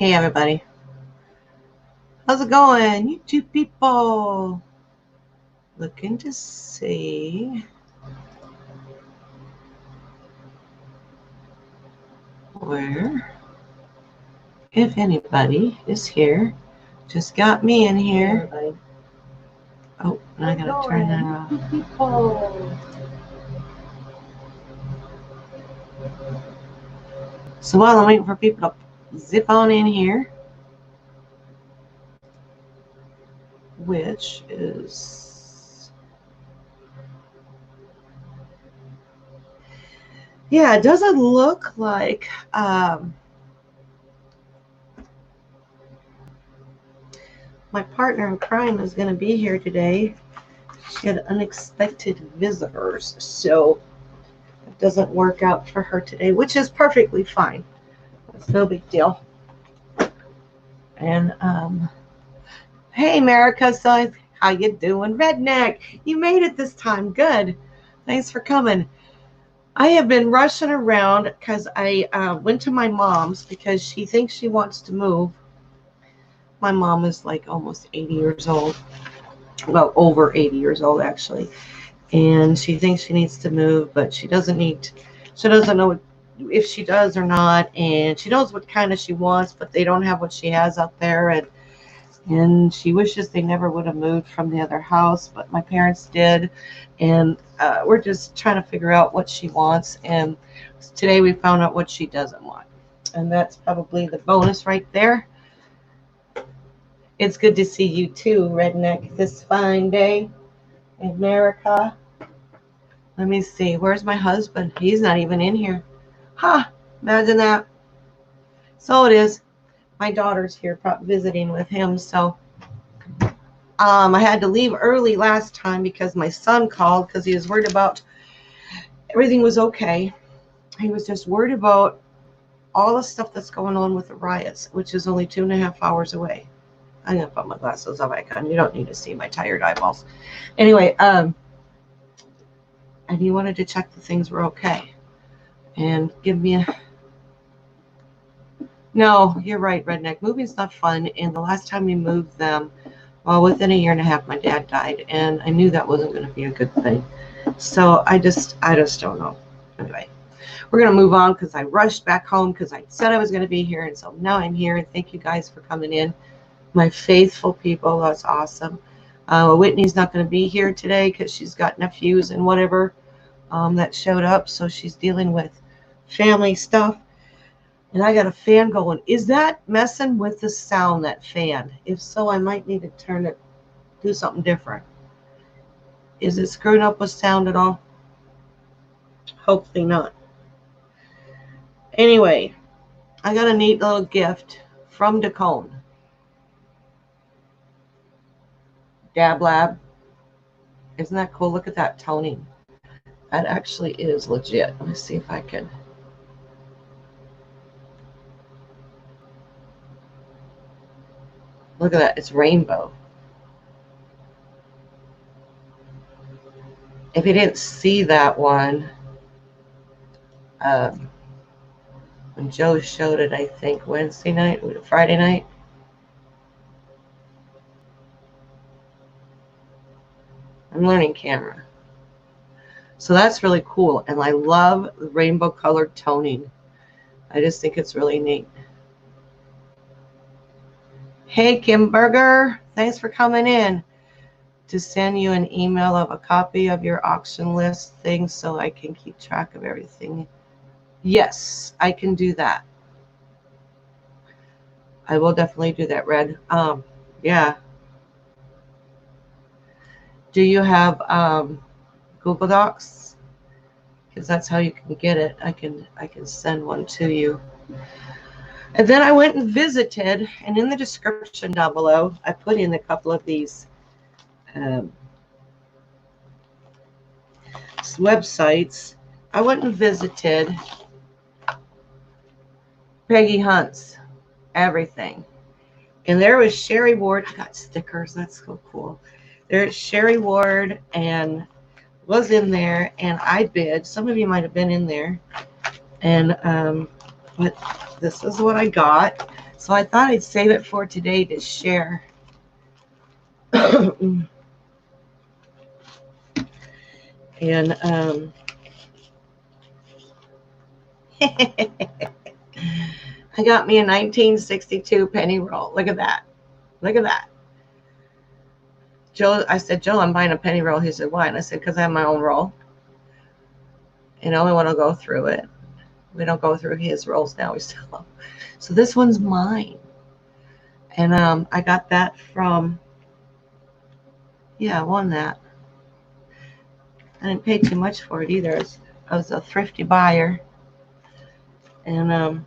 Hey everybody, how's it going? You two people looking to see where, if anybody is here. Just got me in here. Hey, oh, and I gotta turn that off. People. So while I'm waiting for people to zip on in here, which is, yeah, it doesn't look like my partner in crime is going to be here today. She had unexpected visitors, so it doesn't work out for her today, which is perfectly fine. It's no big deal. And hey, America, so how you doing, Redneck? You made it this time. Good. Thanks for coming. I have been rushing around because I went to my mom's because she thinks she wants to move. My mom is like almost 80 years old. Well, over 80 years old, actually. And she thinks she needs to move, but she doesn't know if she does or not. And she knows what kind of she wants, but they don't have what she has out there. And she wishes they never would have moved from the other house, but my parents did. And we're just trying to figure out what she wants. And today we found out what she doesn't want. And that's probably the bonus right there. It's good to see you too, Redneck, this fine day in America. Let me see. Where's my husband? He's not even in here. Huh. Imagine that. So it is. My daughter's here visiting with him. So I had to leave early last time because my son called because he was worried about everything was okay. He was just worried about all the stuff that's going on with the riots, which is only 2.5 hours away. I'm going to put my glasses on back on. You don't need to see my tired eyeballs. Anyway, and he wanted to check the things were okay. And give me a... No, you're right, Redneck. Moving's not fun. And the last time we moved them, well, within 1.5 years, my dad died. And I knew that wasn't going to be a good thing. So I just don't know. Anyway, we're going to move on because I rushed back home because I said I was going to be here. And so now I'm here. And thank you guys for coming in. My faithful people, that's awesome. Whitney's not going to be here today because she's got nephews and whatever that showed up. So she's dealing with family stuff. And I got a fan going. Is that messing with the sound, that fan? If so, I might need to do something different. Is it screwing up with sound at all? Hopefully not. Anyway, I got a neat little gift from Dacone. Dab Lab. Isn't that cool? Look at that toning. That actually is legit. Let me see if I can. Look at that. It's rainbow. If you didn't see that one, when Joe showed it, I think Wednesday night, Friday night. I'm learning camera. So that's really cool. And I love the rainbow colored toning. I just think it's really neat. Hey, Kim Berger. Thanks for coming in. To send you an email of a copy of your auction list thing so I can keep track of everything. Yes, I can do that. I will definitely do that, Red. Yeah. Do you have Google Docs? Because that's how you can get it. I can send one to you. And then I went and visited, and in the description down below, I put in a couple of these websites. I went and visited Peggy Hunt's everything. And there was SherieWard. I got stickers. That's so cool. There's SherieWard and was in there, and I bid. Some of you might have been in there. And but this is what I got. So I thought I'd save it for today to share. And I got me a 1962 penny roll. Look at that. Look at that. Joe, I said, Joe, I'm buying a penny roll. He said, why? And I said, because I have my own roll. And I only want to go through it. We don't go through his rolls now. We sell them. So this one's mine. And I got that from, yeah, I won that. I didn't pay too much for it either. I was a thrifty buyer. And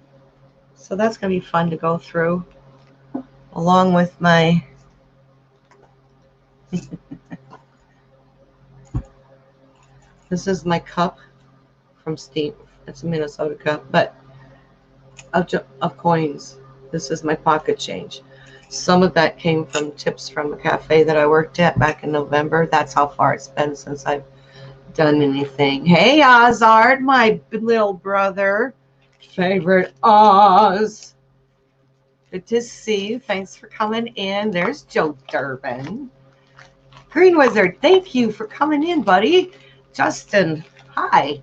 so that's going to be fun to go through, along with my this is my cup from Steve. It's a Minnesota cup, but of coins. This is my pocket change. Some of that came from tips from a cafe that I worked at back in November. That's how far it's been since I've done anything. Hey, Ozard, my little brother. Favorite Oz. Good to see you. Thanks for coming in. There's Joe Durbin. Green Wizard, thank you for coming in, buddy. Justin, hi.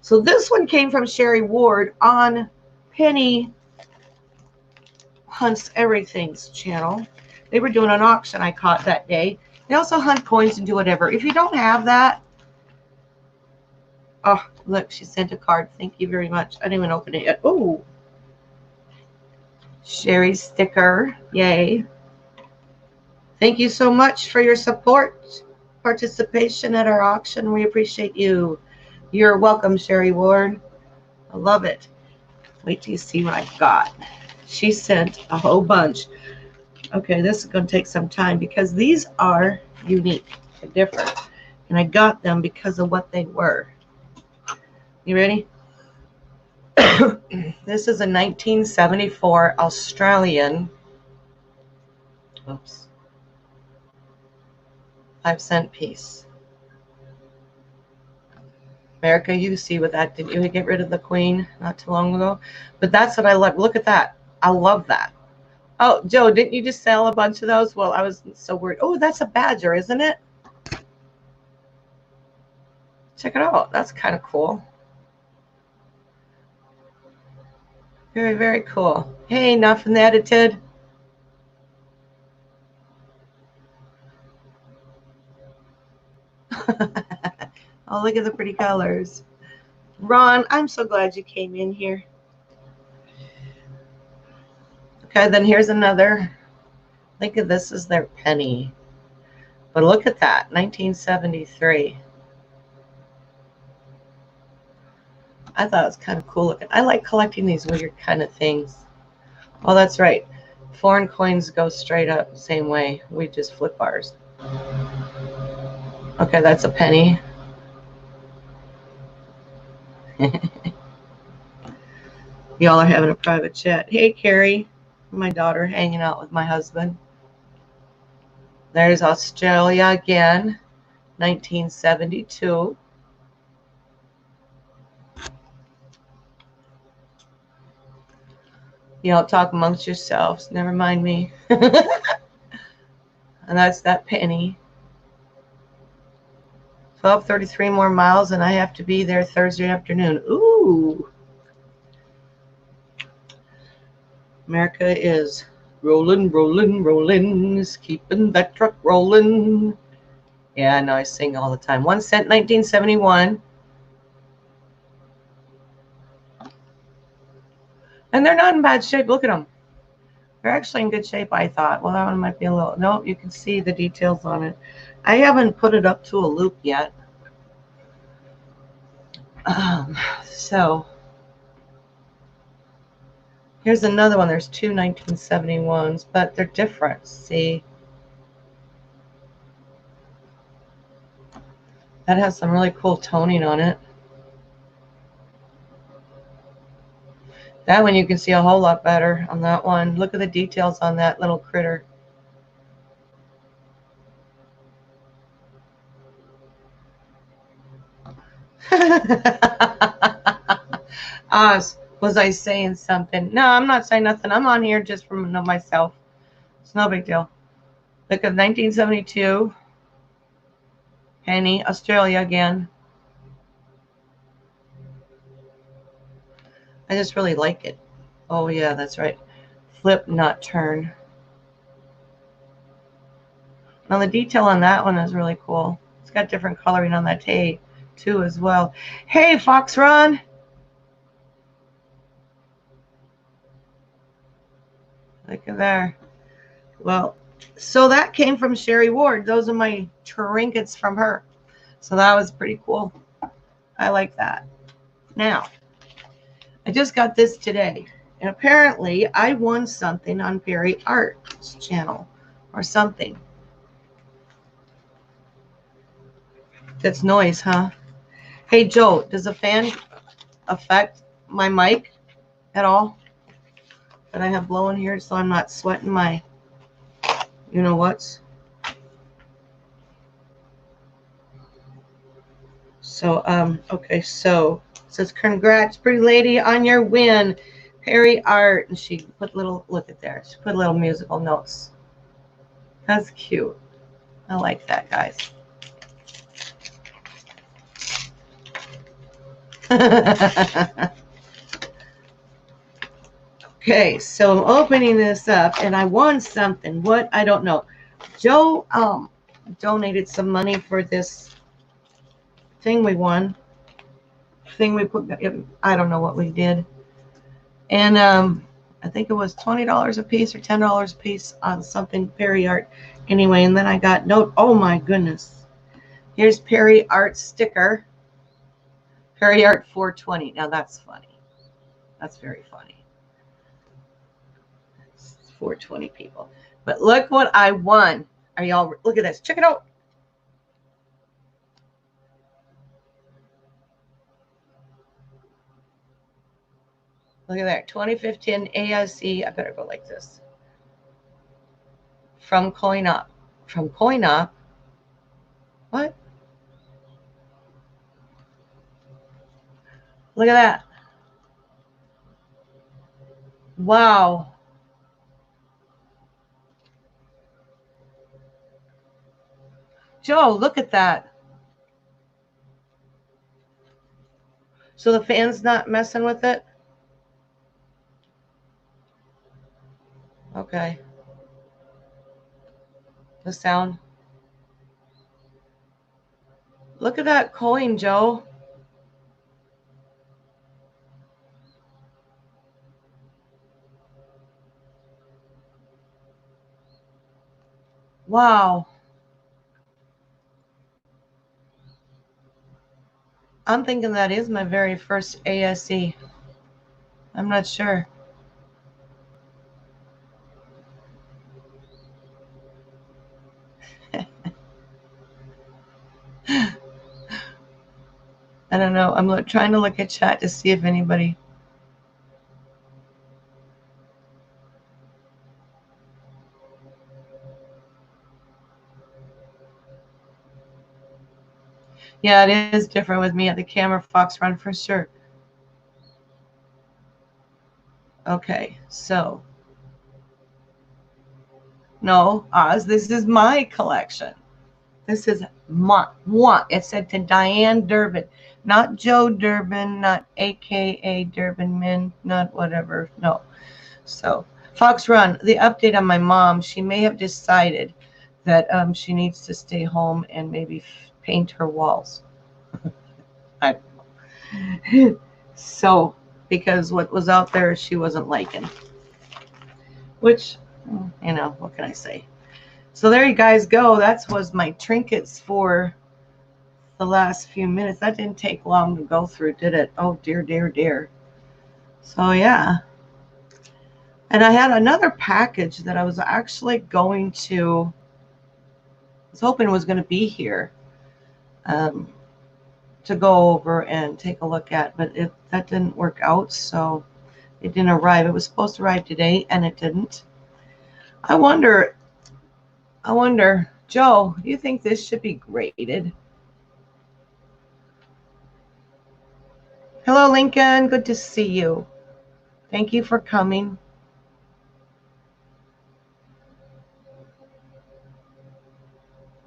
So this one came from SherieWard on Penny Hunts Everything's channel. They were doing an auction I caught that day. They also hunt coins and do whatever. If you don't have that, oh, look, she sent a card. Thank you very much. I didn't even open it yet. Oh, Sherry sticker. Yay. Thank you so much for your support, participation at our auction. We appreciate you. You're welcome, SherieWard. I love it. Wait till you see what I've got. She sent a whole bunch. Okay, this is going to take some time because these are unique and different. And I got them because of what they were. You ready? This is a 1974 Australian, oops, 5-cent piece. America, you see what that did. You get rid of the queen not too long ago? But that's what I love. Look at that. I love that. Oh, Joe, didn't you just sell a bunch of those? Well, I was so worried. Oh, that's a badger, isn't it? Check it out. That's kind of cool. Very, very cool. Hey, nothing edited. Oh, look at the pretty colors. Ron, I'm so glad you came in here. Okay, then here's another. Think of this as their penny. But look at that, 1973. I thought it was kind of cool looking. I like collecting these weird kind of things. Oh, that's right. Foreign coins go straight up the same way. We just flip ours. Okay, that's a penny. Y'all are having a private chat. Hey, Carrie. My daughter hanging out with my husband. There's Australia again, 1972. You don't talk amongst yourselves. Never mind me. And that's that penny. 12:33 more miles, and I have to be there Thursday afternoon. Ooh. America is rolling, rolling, rolling. Is keeping that truck rolling. Yeah, I know I sing all the time. 1 cent, 1971. And they're not in bad shape. Look at them. They're actually in good shape, I thought. Well, that one might be a little... No, you can see the details on it. I haven't put it up to a loop yet. So, here's another one. There's two 1971s, but they're different. See? That has some really cool toning on it. That one you can see a whole lot better on that one. Look at the details on that little critter. Oz, Was I saying something? No, I'm not saying nothing. I'm on here just from myself. It's no big deal. Look at 1972. Penny, Australia again. I just really like it. Oh, yeah, that's right. Flip, not turn. Now, the detail on that one is really cool. It's got different coloring on that tape, too, as well. Hey, Fox Run. Look at there. Well, so that came from SherieWard. Those are my trinkets from her. So that was pretty cool. I like that. Now, I just got this today. And apparently, I won something on Perry Art's channel or something. That's noise, huh? Hey, Joe, does a fan affect my mic at all that I have blowing here so I'm not sweating my you-know-whats? So, okay, so it says, congrats, pretty lady, on your win, Perry Art. And she put little, look at there, she put little musical notes. That's cute. I like that, guys. Okay, so I'm opening this up, and I won something. What? I don't know. Joe donated some money for this thing we won. Thing we put, I don't know what we did. And I think it was $20 a piece or $10 a piece on something Perry Art. Anyway, and then I got note. Oh my goodness. Here's Perry Art sticker. Perry Art 420. Now that's funny. That's very funny. 420 people. But look what I won. Are y'all, look at this. Check it out. Look at that. 2015 ASE. I better go like this. From Coin Up. From Coin Up. What? Look at that. Wow. Joe, look at that. So the fan's not messing with it? Okay. The sound. Look at that coin, Joe. Wow. I'm thinking that is my very first ASE. I'm not sure. I don't know. I'm trying to look at chat to see if anybody. Yeah, it is different with me at the camera, Fox Run, for sure. Okay, so. No, Oz, this is my collection. This is my one. It said to Diane Durbin, not Joe Durbin, not AKA Durbin Min, not whatever. No. So, Fox Run, the update on my mom, she may have decided that she needs to stay home and maybe paint her walls. I don't know. So, because what was out there she wasn't liking. Which, you know, what can I say? So there you guys go. That was my trinkets for the last few minutes. That didn't take long to go through, did it? Oh, dear, dear, dear. So, yeah. And I had another package that I was actually going to, I was hoping it was going to be here to go over and take a look at, but that didn't work out, so it didn't arrive. It was supposed to arrive today, and it didn't. I wonder, Joe, do you think this should be graded? Hello, Lincoln. Good to see you. Thank you for coming.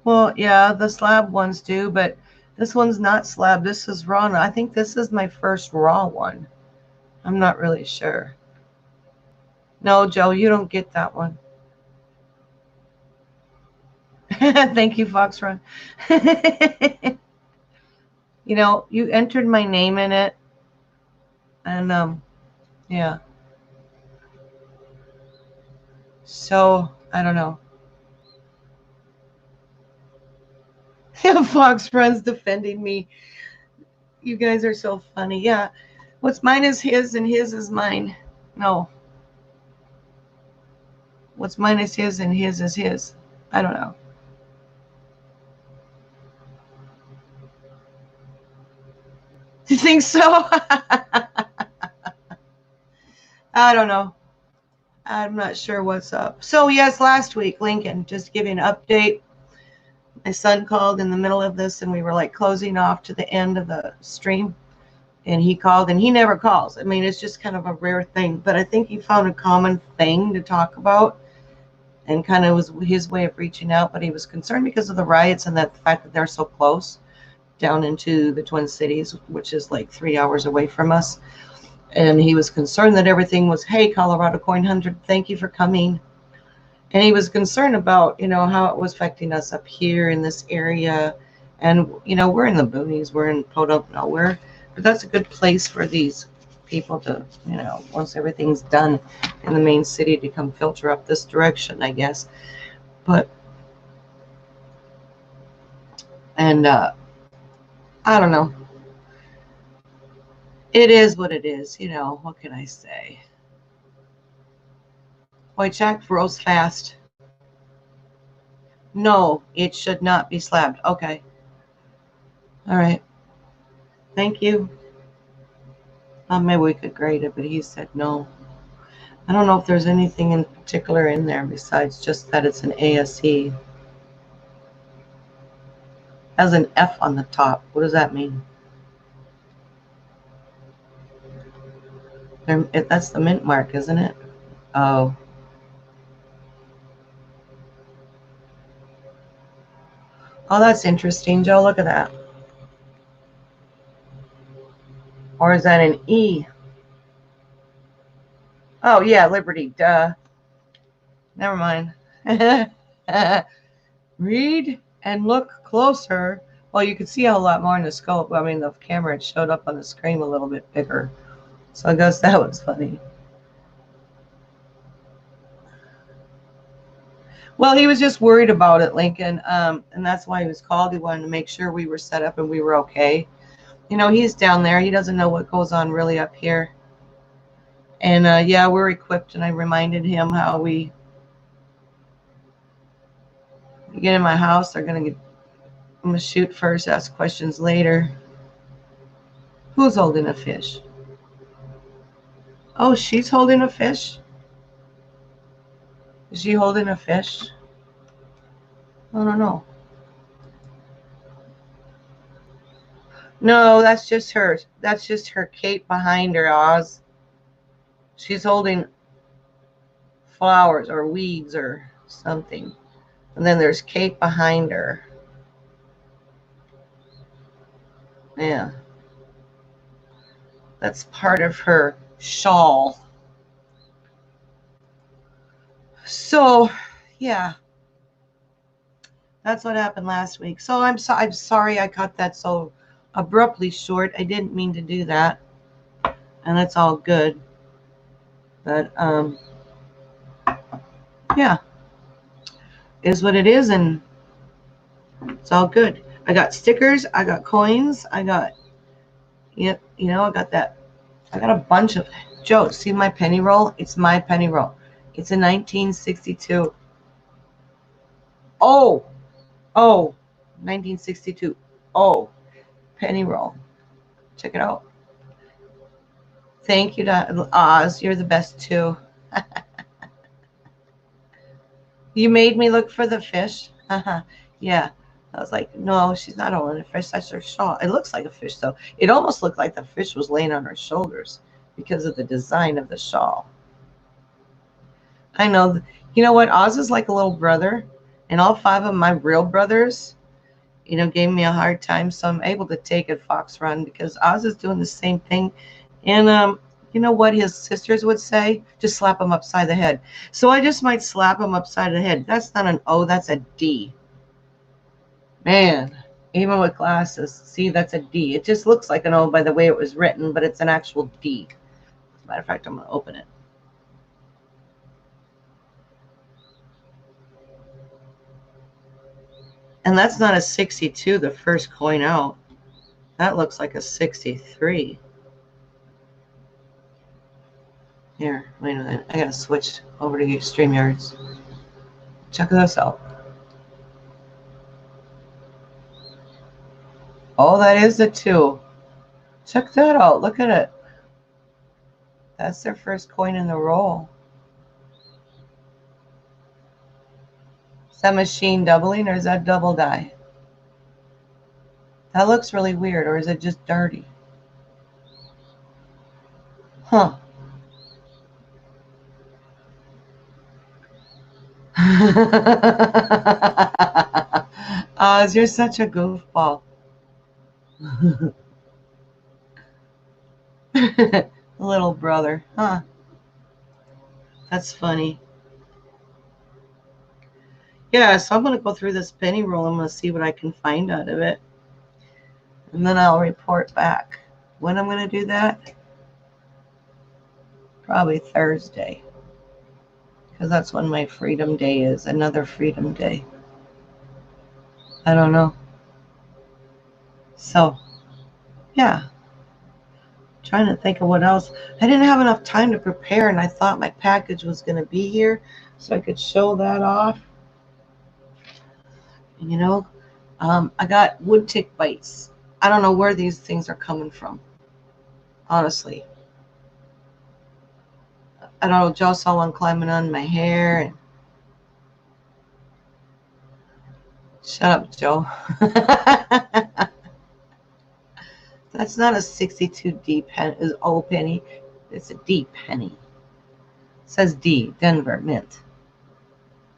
Well, yeah, the slab ones do, but this one's not slab. This is raw. I think this is my first raw one. I'm not really sure. No, Joe, you don't get that one. Thank you, Fox Run. You know, you entered my name in it, and yeah. So I don't know. Fox Run's defending me. You guys are so funny. Yeah, what's mine is his, and his is mine. No, what's mine is his, and his is his. I don't know. You think so? I don't know. I'm not sure what's up. So yes, last week, Lincoln, just giving an update. My son called in the middle of this, and we were like closing off to the end of the stream. And he called, and he never calls. I mean, it's just kind of a rare thing. But I think he found a common thing to talk about, and kind of was his way of reaching out. But he was concerned because of the riots and that the fact that they're so close down into the Twin Cities, which is like 3 hours away from us. And he was concerned that everything was, hey, Colorado Coin 100, thank you for coming. And he was concerned about, you know, how it was affecting us up here in this area. And, you know, we're in the boonies, we're in Podunk nowhere. But that's a good place for these people to, you know, once everything's done in the main city, to come filter up this direction, I guess. But, and I don't know. It is what it is, you know, what can I say? White Jack grows fast. No, it should not be slabbed. Okay. All right. Thank you. Maybe we could grade it, but he said no. I don't know if there's anything in particular in there besides just that it's an ASE. Has an F on the top. What does that mean? That's the mint mark, isn't it? Oh. Oh, that's interesting, Joe. Look at that. Or is that an E? Oh, yeah, Liberty. Duh. Never mind. Read and look closer. Well, you can see a lot more in the scope. I mean, the camera had showed up on the screen a little bit bigger. So I guess that was funny. Well, he was just worried about it, Lincoln, and that's why he was called. He wanted to make sure we were set up and we were okay. You know, he's down there. He doesn't know what goes on really up here. And yeah, we're equipped, and I reminded him how we get in my house. They're going to get, I'm going to shoot first, ask questions later. Who's holding a fish? Oh, she's holding a fish? Is she holding a fish? I don't know. No, that's just her. That's just her cape behind her, Oz. She's holding flowers or weeds or something. And then there's cape behind her. Yeah. That's part of her shawl. So, yeah. That's what happened last week. So I'm sorry I cut that so abruptly short. I didn't mean to do that. And that's all good. But yeah. Is what it is, and it's all good. I got stickers, I got coins, I got, yep, you know, I got that. I got a bunch of, Joe, see my penny roll? It's my penny roll. It's a 1962. Oh, 1962. Oh, penny roll. Check it out. Thank you, Oz. You're the best too. You made me look for the fish. Yeah. I was like, no, she's not holding a fish. That's her shawl. It looks like a fish, though. It almost looked like the fish was laying on her shoulders. because of the design of the shawl. I know, you know what? Oz is like a little brother, and all 5 of my real brothers, you know, gave me a hard time, so I'm able to take a fox run because Oz is doing the same thing. And you know what his sisters would say? Just slap him upside the head. So I just might slap him upside the head. That's not an O, that's a D. Man, even with glasses, see, that's a D. It just looks like an O by the way it was written, but it's an actual D. As a matter of fact, I'm going to open it. And that's not a 62, the first coin out. That looks like a 63. Here, wait a minute. I got to switch over to StreamYards. Check this out. Oh, that is a 2. Check that out. Look at it. That's their first coin in the roll. Is that machine doubling or is that double die? That looks really weird, or is it just dirty? Huh. Oz, you're such a goofball. Little brother, huh? That's funny. Yeah, so I'm going to go through this penny roll. I'm going to see what I can find out of it. And then I'll report back. When I'm going to do that? Probably Thursday. Because that's when my Freedom Day is. Another Freedom Day. I don't know. So, yeah. Trying to think of what else. I didn't have enough time to prepare, and I thought my package was going to be here so I could show that off. And, you know, I got wood tick bites. I don't know where these things are coming from, honestly. I don't know. Joe saw one climbing on my hair. And shut up, Joe. That's not a 62 D pen, is O penny. It's a D penny. It says D, Denver Mint.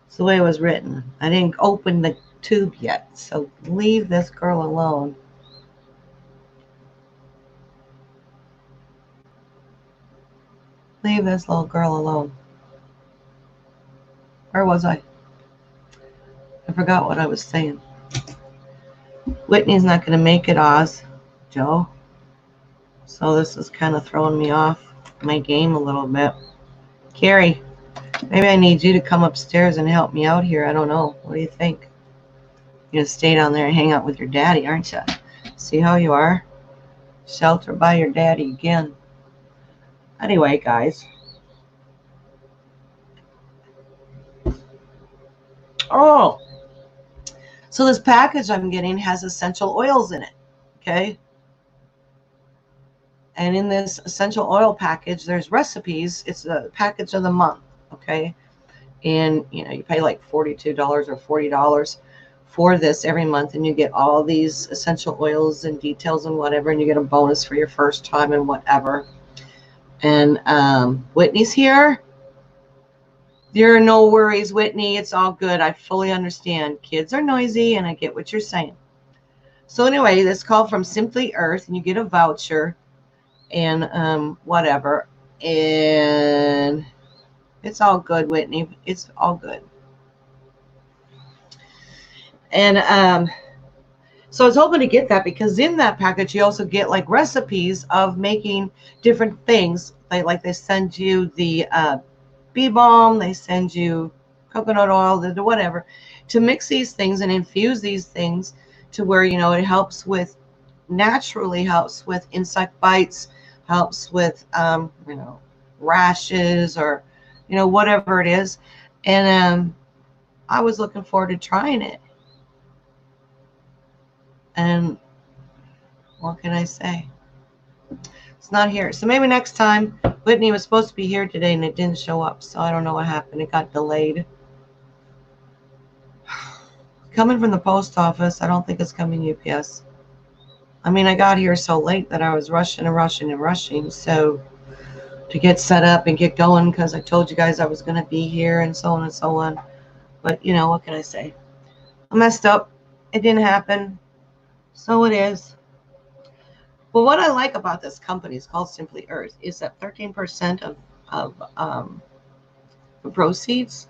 It's the way it was written. I didn't open the tube yet, so leave this girl alone. Leave this little girl alone. Where was I? I forgot what I was saying. Whitney's not going to make it, Oz. Joe. So this is kind of throwing me off my game a little bit. Carrie, maybe I need you to come upstairs and help me out here. I don't know. What do you think? You're going to stay down there and hang out with your daddy, aren't you? See how you are? Sheltered by your daddy again. Anyway, guys. Oh, so this package I'm getting has essential oils in it, okay? And in this essential oil package, there's recipes. It's a package of the month, okay? And, you know, you pay like $42 or $40 for this every month, and you get all these essential oils and details and whatever, and you get a bonus for your first time and whatever. And Whitney's here. There are no worries, Whitney. It's all good. I fully understand. Kids are noisy, and I get what you're saying. So anyway, this call from Simply Earth, and you get a voucher and whatever. And it's all good, Whitney. It's all good. And so I was hoping to get that because in that package, you also get like recipes of making different things. Like they send you the bee balm, they send you coconut oil, whatever, to mix these things and infuse these things to where, you know, it helps with, naturally helps with insect bites, helps with, you know, rashes or, you know, whatever it is. And I was looking forward to trying it. And what can I say? It's not here. So maybe next time. Whitney was supposed to be here today and it didn't show up. So I don't know what happened. It got delayed. Coming from the post office, I don't think it's coming UPS. I mean, I got here so late that I was rushing and rushing and rushing. So to get set up and get going because I told you guys I was going to be here and so on and so on. But, you know, what can I say? I messed up. It didn't happen. So it is. Well, what I like about this company, is called Simply Earch, is that 13% of the proceeds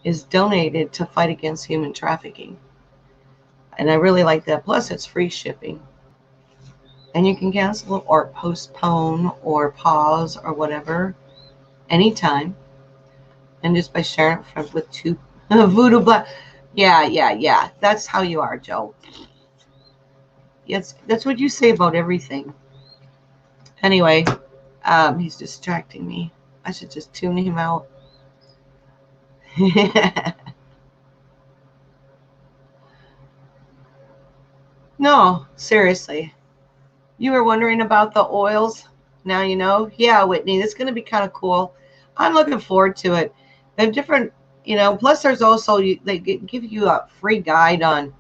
is donated to fight against human trafficking. And I really like that. Plus, it's free shipping. And you can cancel or postpone or pause or whatever anytime. And just by sharing it with two Voodoo Black. Yeah. That's how you are, Joe. Yes, that's what you say about everything. Anyway, he's distracting me. I should just tune him out. No, seriously. You were wondering about the oils? Now you know? Yeah, Whitney, it's going to be kind of cool. I'm looking forward to it. They're different, you know, plus there's also, they give you a free guide on,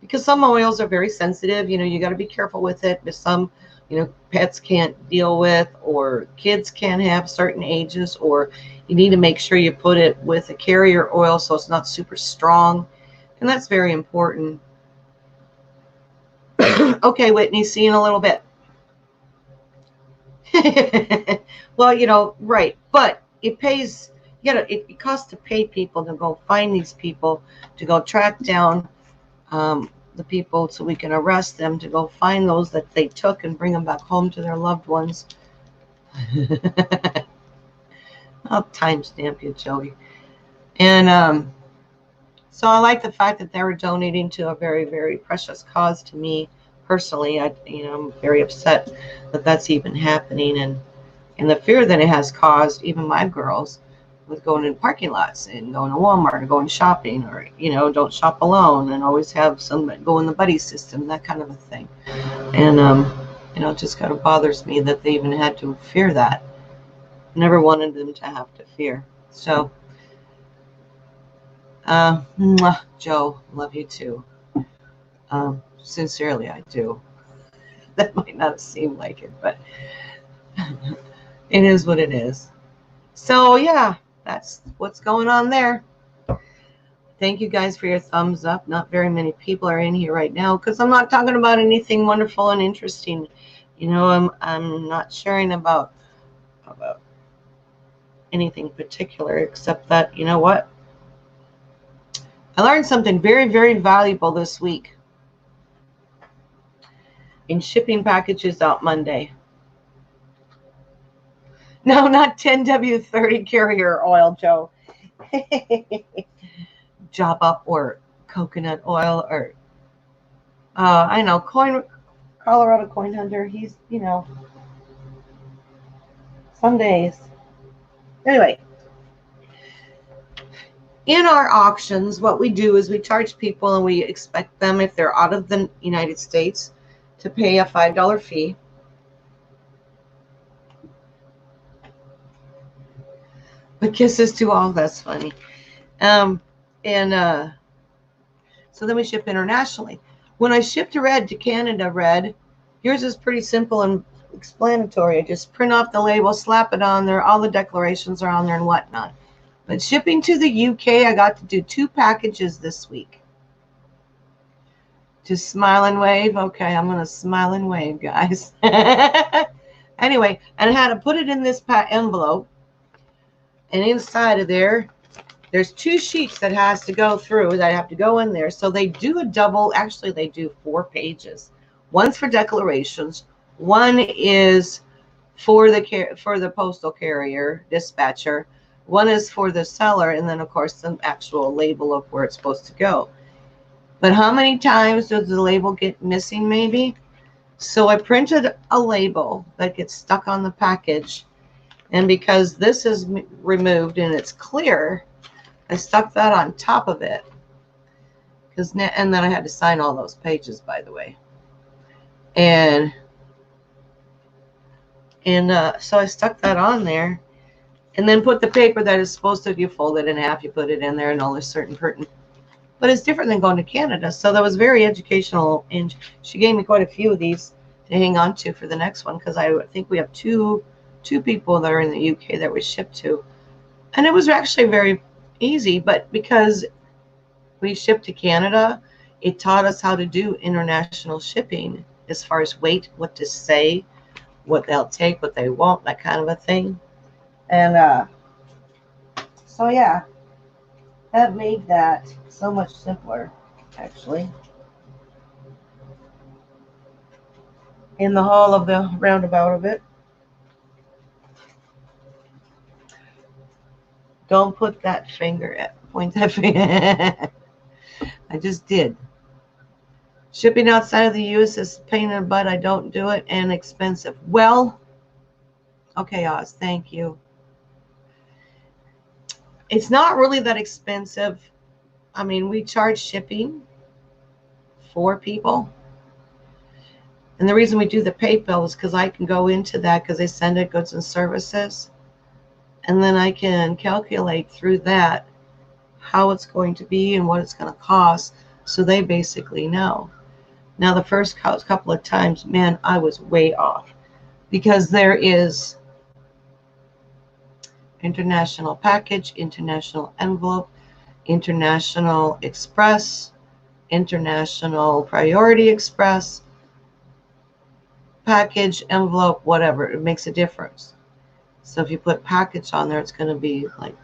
because some oils are very sensitive, you know, you got to be careful with it. There's some, you know, pets can't deal with, or kids can't have certain ages, or you need to make sure you put it with a carrier oil so it's not super strong. And that's very important. Okay, Whitney, see you in a little bit. Well, you know, right. But it pays, you know, it costs to pay people to go find these people, to go track down the people so we can arrest them, to go find those that they took and bring them back home to their loved ones. I'll timestamp you, Joey. And so I like the fact that they were donating to a very, very precious cause to me personally. I'm very upset that that's even happening, and the fear that it has caused even my girls with going in parking lots and going to Walmart and going shopping, or, you know, don't shop alone and always have some go in the buddy system, that kind of a thing. And, you know, it just kind of bothers me that they even had to fear that. Never wanted them to have to fear. So, Joe, love you too. Sincerely, I do. That might not seem like it, but it is what it is. So, yeah, that's what's going on there. Thank you guys for your thumbs up. Not very many people are in here right now because I'm not talking about anything wonderful and interesting. You know, I'm not sharing about anything particular, except that, you know what? I learned something very, very valuable this week in shipping packages out Monday. No, not 10W30 carrier oil, Joe. Jojoba or coconut oil, or I know, Colorado Coin Hunter. He's, you know, some days. Anyway, in our auctions, what we do is we charge people, and we expect them, if they're out of the United States, to pay a $5 fee. But kisses to all, that's funny. So then we ship internationally. When I shipped red to Canada, red, yours is pretty simple and explanatory. I just print off the label, slap it on there, all the declarations are on there and whatnot. But shipping to the UK, I got to do 2 packages this week. To smile and wave. Okay, I'm going to smile and wave, guys. Anyway, and I had to put it in this envelope. And inside of there's 2 sheets that has to go through, that have to go in there. So they do a double, actually they do 4 pages. One's for declarations. One is for the postal carrier, dispatcher. One is for the seller, and then of course the actual label of where it's supposed to go. But how many times does the label get missing, maybe? So I printed a label that gets stuck on the package. And because this is removed and it's clear, I stuck that on top of it. And then I had to sign all those pages, by the way. And so I stuck that on there. And then put the paper that is supposed to, if you fold it in half, you put it in there, and all this certain pertinent. But it's different than going to Canada. So that was very educational. And she gave me quite a few of these to hang on to for the next one, because I think we have 2 2 people that are in the UK that we shipped to. And it was actually very easy, but because we shipped to Canada, it taught us how to do international shipping as far as weight, what to say, what they'll take, what they won't, that kind of a thing. And so yeah, that made that so much simpler, actually. In the hall of the roundabout of it. Don't put that finger at, point that finger. I just did. Shipping outside of the US is a pain in the butt. I don't do it, and expensive. Well, okay, Oz, thank you. It's not really that expensive. I mean, we charge shipping for people. And the reason we do the PayPal is because I can go into that because they send it goods and services. And then I can calculate through that how it's going to be and what it's going to cost. So they basically know. Now, the first couple of times, man, I was way off. Because there is international package, international envelope, international express, international priority express, package, envelope, whatever. It makes a difference. So if you put package on there, it's going to be like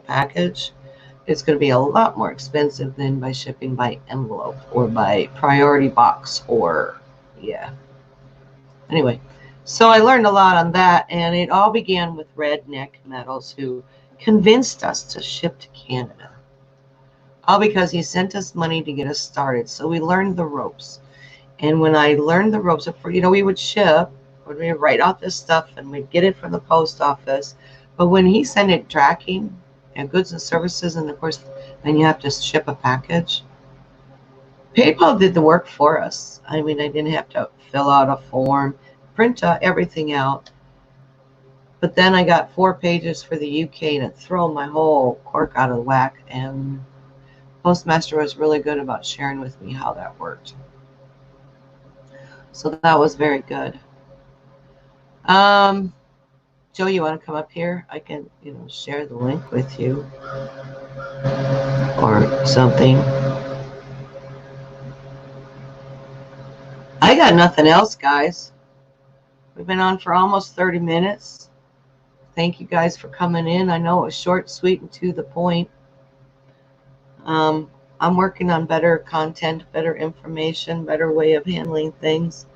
package. It's going to be a lot more expensive than by shipping by envelope or by priority box or, yeah. Anyway, so I learned a lot on that, and it all began with Redneck Metals, who convinced us to ship to Canada. All because he sent us money to get us started. So we learned the ropes. And when I learned the ropes, we would ship, we'd write out this stuff, and we'd get it from the post office. But when he sent it tracking and goods and services, and of course, then you have to ship a package. PayPal did the work for us. I mean, I didn't have to fill out a form, print everything out. But then I got 4 pages for the UK, and it threw my whole cork out of whack. And Postmaster was really good about sharing with me how that worked. So that was very good. Joe, you want to come up here? I can, share the link with you or something. I got nothing else, guys. We've been on for almost 30 minutes. Thank you guys for coming in. I know it was short, sweet, and to the point. I'm working on better content, better information, better way of handling things.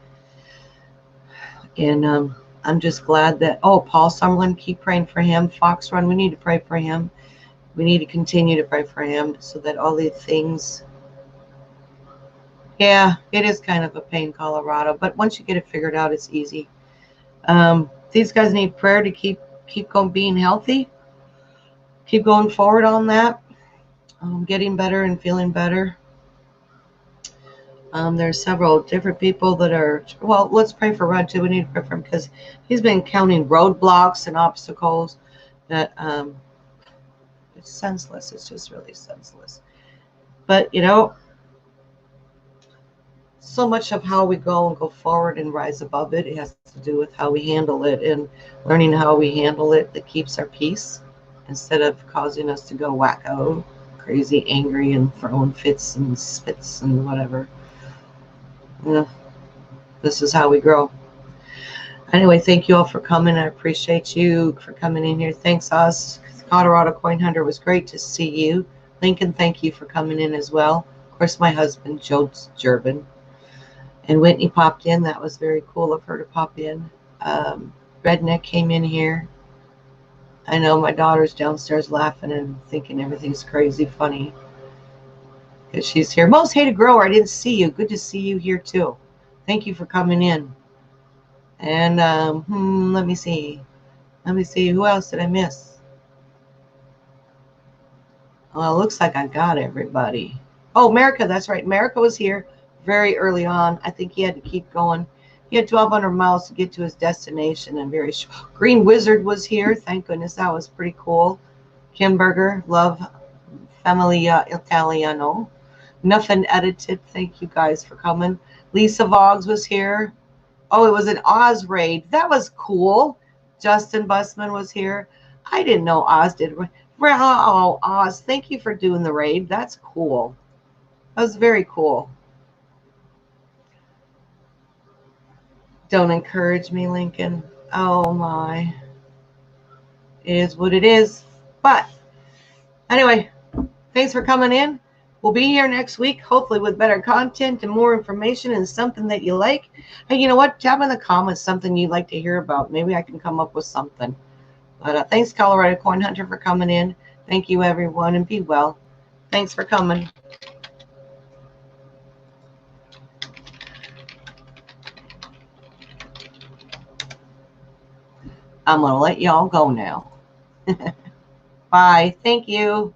And I'm just glad that, Paul Summerlin, keep praying for him. Fox Run, we need to pray for him. We need to continue to pray for him so that all these things, yeah, it is kind of a pain, Colorado, but once you get it figured out, it's easy. These guys need prayer to keep going, being healthy, keep going forward on that, getting better and feeling better. There's several different people that are, well, let's pray for Rod too. We need to pray for him because he's been counting roadblocks and obstacles that it's senseless. It's just really senseless. But, so much of how we go forward and rise above it, it has to do with how we handle it and learning how we handle it that keeps our peace instead of causing us to go wacko, crazy, angry, and throwing fits and spits and whatever. This is how we grow. Anyway, thank you all for coming. I appreciate you for coming in here. Thanks, Oz. Colorado Coin Hunter, was great to see you. Lincoln, thank you for coming in as well. Of course, my husband, Joe Jervin. And Whitney popped in. That was very cool of her to pop in. Redneck came in here. I know my daughter's downstairs laughing and thinking everything's crazy funny. Because she's here. Most hated grower, I didn't see you. Good to see you here too. Thank you for coming in. And let me see. Who else did I miss? Well, it looks like I got everybody. Oh, America, that's right. America was here very early on. I think he had to keep going. He had 1,200 miles to get to his destination. And Green Wizard was here. Thank goodness, that was pretty cool. Kimberger, love Familia Italiano. Nothing edited. Thank you guys for coming. Lisa Voggs was here. Oh, it was an Oz raid. That was cool. Justin Busman was here. I didn't know Oz did. Oh, Oz, thank you for doing the raid. That's cool. That was very cool. Don't encourage me, Lincoln. Oh, my. It is what it is. But anyway, thanks for coming in. We'll be here next week, hopefully with better content and more information and something that you like. Hey, you know what? Tab in the comments something you'd like to hear about. Maybe I can come up with something. But thanks, Colorado Coin Hunter, for coming in. Thank you, everyone, and be well. Thanks for coming. I'm going to let y'all go now. Bye. Thank you.